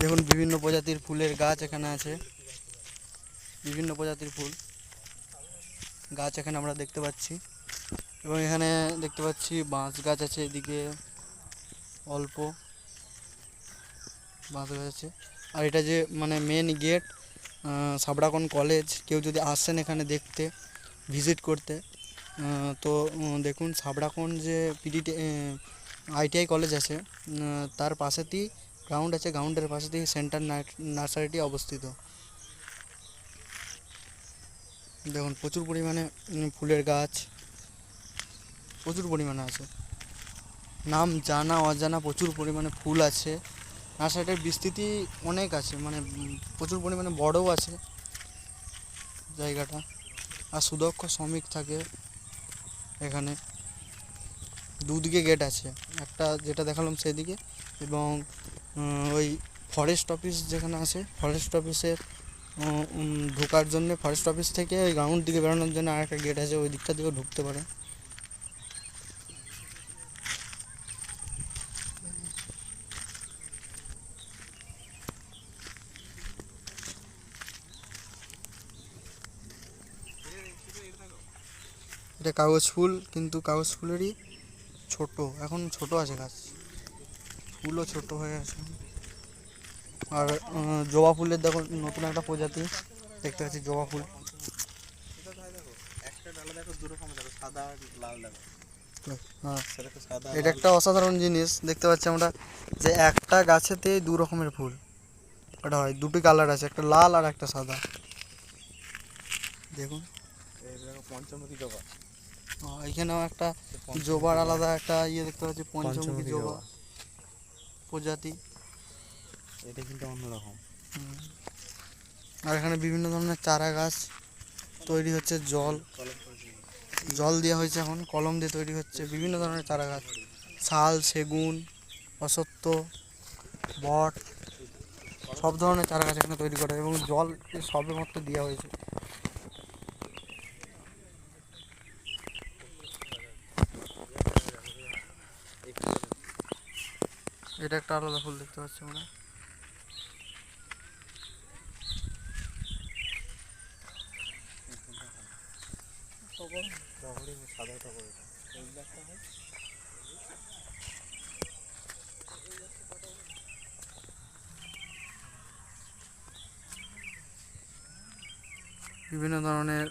দেখুন বিভিন্ন প্রজাতির ফুলের গাছ এখানে আছে। বিভিন্ন প্রজাতির ফুল গাছ এখানে আমরা দেখতে পাচ্ছি এবং এখানে দেখতে পাচ্ছি বাঁশ গাছ আছে। এদিকে অল্প বাঁশ গাছ আছে। আর এটা যে মানে মেন গেট সাবড়াকোন কলেজ। কেউ যদি আসেন এখানে দেখতে ভিজিট করতে তো দেখুন সাবড়াকোন যে পিডিটি আইটিআই কলেজ আছে তার পাশেতেই গ্রাউন্ড আছে। গ্রাউন্ডের পাশেতেই সেন্টার নার্সারিটি অবস্থিত। দেখুন প্রচুর পরিমাণে ফুলের গাছ প্রচুর পরিমাণে আছে। নাম জানা অজানা প্রচুর পরিমাণে ফুল আছে। নার্সারিটার বিস্তৃতি অনেক আছে, মানে প্রচুর পরিমাণে বড়ও আছে জায়গাটা। আর সুদক্ষ শ্রমিক থাকে এখানে। দুদিকে গেট আছে, একটা যেটা দেখালাম সেদিকে এবং ওই ফরেস্ট অফিস যেখানে আছে ফরেস্ট অফিসের ঢোকার জন্য, ফরেস্ট অফিস থেকে ওই গ্রাউন্ড দিকে বেরোনোর জন্য আরেকটা গেট আছে, ওই দিকটা দিকেও ঢুকতে পারে। এটা কাগজ ফুল, কিন্তু কাগজ ফুলেরই ছোট, এখন ছোট আছে গাছ, ফুলও ছোট হয়ে আছে। আর জবা ফুলের দেখো নতুন একটা প্রজাতি দেখতে পাচ্ছি, জবা ফুল। হ্যাঁ, এটা একটা অসাধারণ জিনিস দেখতে পাচ্ছি আমরা, যে একটা গাছেতে দু রকমের ফুল ওটা হয়। দুটি কালার আছে, একটা লাল আর একটা সাদা। দেখুন পঞ্চমুখী জবা। এখানেও একটা জবার আলাদা একটা ইয়ে দেখতে পাচ্ছি, পঞ্চমুখী জবা প্রজাতি। এটা কিন্তু অন্যরকম। আর এখানে বিভিন্ন ধরনের চারা গাছ তৈরি হচ্ছে, জল দেওয়া হয়েছে, এখন কলম দিয়ে তৈরি হচ্ছে বিভিন্ন ধরনের চারা গাছ। শাল, সেগুন, অশ্বত্থ, বট, সব ধরনের চারা গাছ এখানে তৈরি করা, এবং জল সবে মাত্র দেওয়া হয়েছে। এটা একটা আলাদা ফুল দেখতে পাচ্ছি আমরা। বিভিন্ন ধরনের